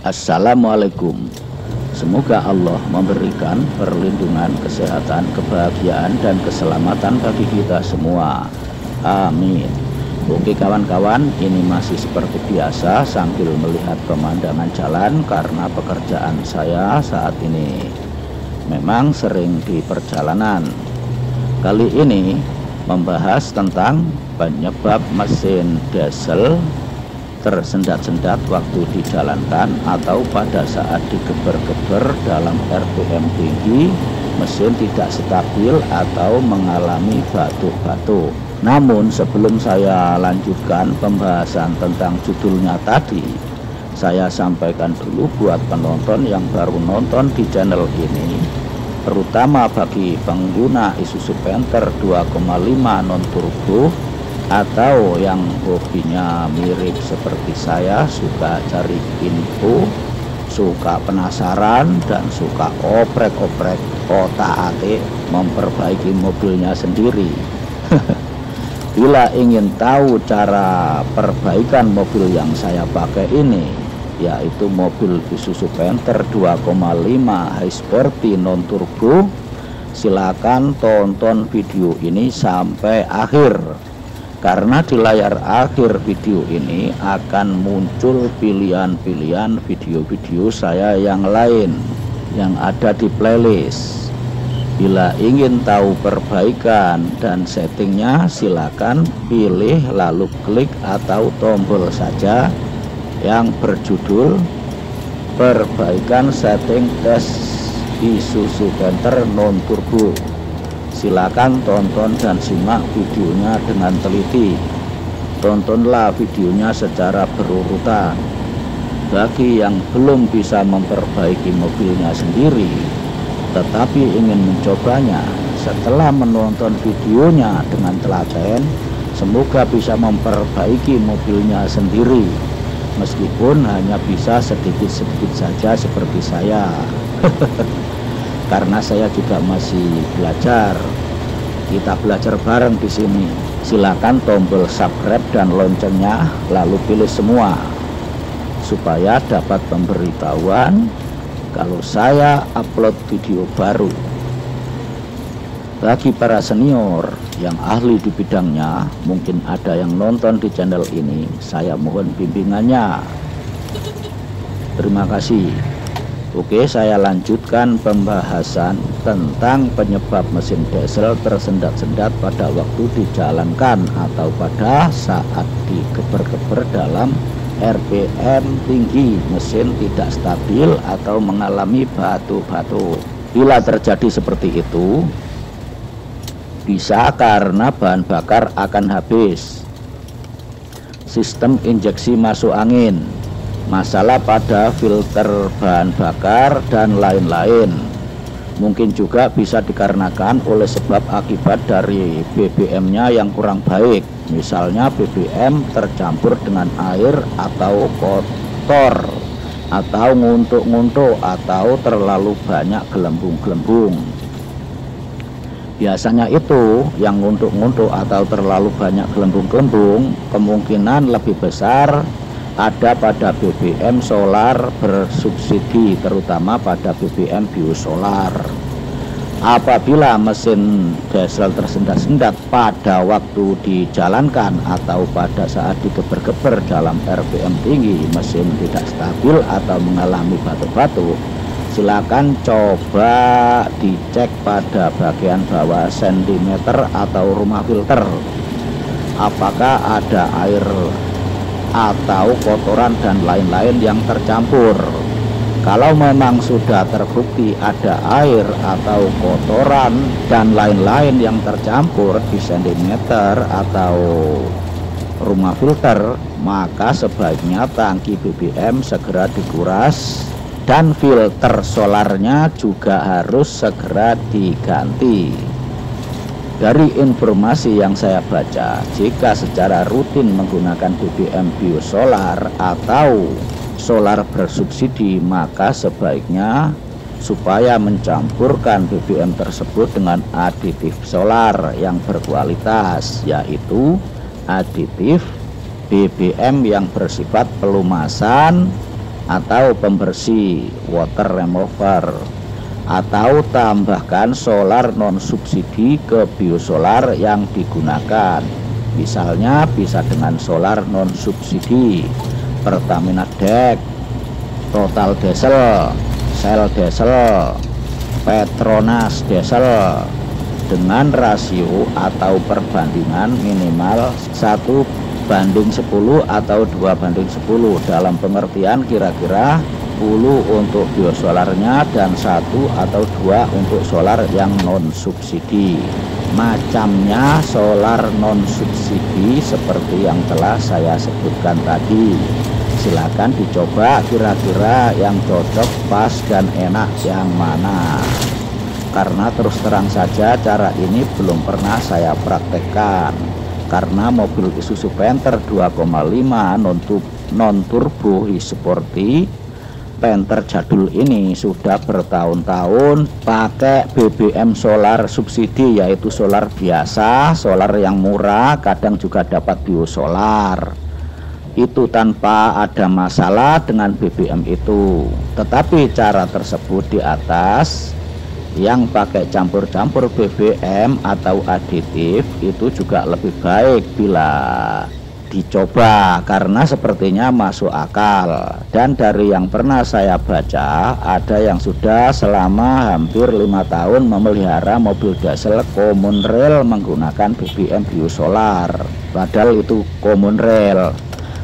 Assalamualaikum. Semoga Allah memberikan perlindungan, kesehatan, kebahagiaan, dan keselamatan bagi kita semua. Amin. Oke kawan-kawan, ini masih seperti biasa sambil melihat pemandangan jalan karena pekerjaan saya saat ini memang sering di perjalanan. Kali ini membahas tentang penyebab mesin diesel tersendat-sendat waktu dijalankan atau pada saat digeber-geber dalam RPM tinggi, mesin tidak stabil atau mengalami batuk-batuk. Namun sebelum saya lanjutkan pembahasan tentang judulnya tadi, saya sampaikan dulu buat penonton yang baru nonton di channel ini, terutama bagi pengguna Isuzu Panther 2,5 non turbo atau yang hobinya mirip seperti saya, suka cari info, suka penasaran, dan suka oprek-oprek otak-atik memperbaiki mobilnya sendiri. Bila ingin tahu cara perbaikan mobil yang saya pakai ini, yaitu mobil Isuzu Panther 2,5 high sporty non turbo, silakan tonton video ini sampai akhir. Karena di layar akhir video ini akan muncul pilihan-pilihan video-video saya yang lain yang ada di playlist. Bila ingin tahu perbaikan dan settingnya, silakan pilih lalu klik atau tombol saja yang berjudul perbaikan setting tes Isuzu Panther non turbo. Silakan tonton dan simak videonya dengan teliti. Tontonlah videonya secara berurutan. Bagi yang belum bisa memperbaiki mobilnya sendiri tetapi ingin mencobanya, setelah menonton videonya dengan telaten, semoga bisa memperbaiki mobilnya sendiri, meskipun hanya bisa sedikit-sedikit saja seperti saya. Karena saya juga masih belajar. Kita belajar bareng di sini. Silakan tombol subscribe dan loncengnya, lalu pilih semua supaya dapat pemberitahuan kalau saya upload video baru. Bagi para senior yang ahli di bidangnya, mungkin ada yang nonton di channel ini, saya mohon bimbingannya. Terima kasih. Oke, saya lanjutkan pembahasan tentang penyebab mesin diesel tersendat-sendat pada waktu dijalankan atau pada saat digeber-geber dalam RPM tinggi, mesin tidak stabil atau mengalami batuk-batuk. Bila terjadi seperti itu, bisa karena bahan bakar akan habis, sistem injeksi masuk angin, masalah pada filter bahan bakar, dan lain-lain. Mungkin juga bisa dikarenakan oleh sebab akibat dari BBM-nya yang kurang baik, misalnya BBM tercampur dengan air atau kotor, atau nguntuk-nguntuk, atau terlalu banyak gelembung-gelembung. Biasanya itu yang nguntuk-nguntuk atau terlalu banyak gelembung-gelembung kemungkinan lebih besar ada pada BBM solar bersubsidi, terutama pada BBM biosolar. Apabila mesin diesel tersendat-sendat pada waktu dijalankan atau pada saat digeber-geber dalam RPM tinggi, mesin tidak stabil atau mengalami batuk-batuk, silakan coba dicek pada bagian bawah sentimeter atau rumah filter, apakah ada air atau kotoran dan lain-lain yang tercampur. Kalau memang sudah terbukti ada air atau kotoran dan lain-lain yang tercampur di sentimeter atau rumah filter, maka sebaiknya tangki BBM segera dikuras dan filter solarnya juga harus segera diganti. Dari informasi yang saya baca, jika secara rutin menggunakan BBM biosolar atau solar bersubsidi, maka sebaiknya supaya mencampurkan BBM tersebut dengan aditif solar yang berkualitas, yaitu aditif BBM yang bersifat pelumasan atau pembersih water remover, atau tambahkan solar non subsidi ke biosolar yang digunakan. Misalnya bisa dengan solar non subsidi Pertamina DEK, Total Diesel, Shell Diesel, Petronas Diesel, dengan rasio atau perbandingan minimal 1:10 atau 2:10, dalam pengertian kira-kira 10 untuk biosolarnya dan 1 atau 2 untuk solar yang non subsidi. Macamnya solar non subsidi seperti yang telah saya sebutkan tadi. Silakan dicoba kira-kira yang cocok, pas dan enak yang mana. Karena terus terang saja cara ini belum pernah saya praktekkan, karena mobil Isuzu Panther 2,5 non turbo e-sporty Panther jadul ini sudah bertahun-tahun pakai BBM solar subsidi, yaitu solar biasa, solar yang murah, kadang juga dapat biosolar. Itu tanpa ada masalah dengan BBM itu. Tetapi cara tersebut di atas yang pakai campur-campur BBM atau aditif itu juga lebih baik bila dicoba, karena sepertinya masuk akal. Dan dari yang pernah saya baca, ada yang sudah selama hampir 5 tahun memelihara mobil diesel common rail menggunakan BBM biosolar, padahal itu common rail,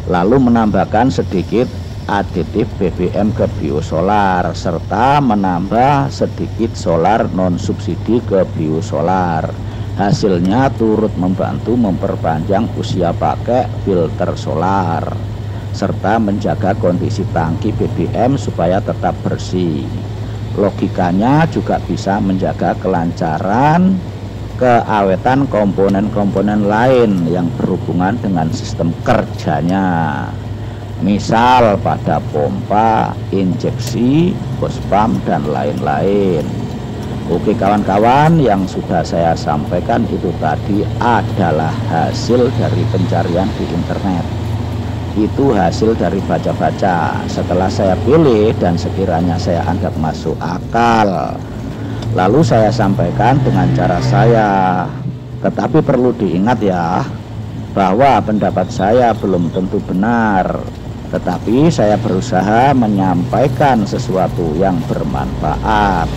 lalu menambahkan sedikit aditif BBM ke biosolar serta menambah sedikit solar non subsidi ke biosolar. Hasilnya turut membantu memperpanjang usia pakai filter solar serta menjaga kondisi tangki BBM supaya tetap bersih. Logikanya juga bisa menjaga kelancaran keawetan komponen-komponen lain yang berhubungan dengan sistem kerjanya, misal pada pompa, injeksi, hose pump, dan lain-lain. Oke kawan-kawan, yang sudah saya sampaikan itu tadi adalah hasil dari pencarian di internet. Itu hasil dari baca-baca setelah saya pilih dan sekiranya saya anggap masuk akal, lalu saya sampaikan dengan cara saya. Tetapi perlu diingat ya, bahwa pendapat saya belum tentu benar, tetapi saya berusaha menyampaikan sesuatu yang bermanfaat,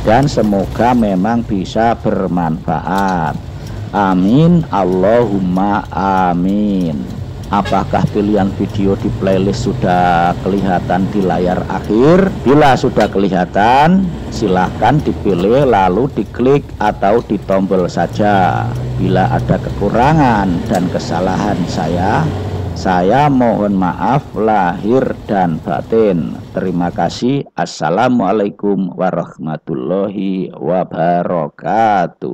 dan semoga memang bisa bermanfaat. Amin, Allahumma amin. Apakah pilihan video di playlist sudah kelihatan di layar akhir? Bila sudah kelihatan, silahkan dipilih lalu diklik atau ditombol saja. Bila ada kekurangan dan kesalahan saya mohon maaf lahir dan batin. Terima kasih. Assalamualaikum warahmatullahi wabarakatuh.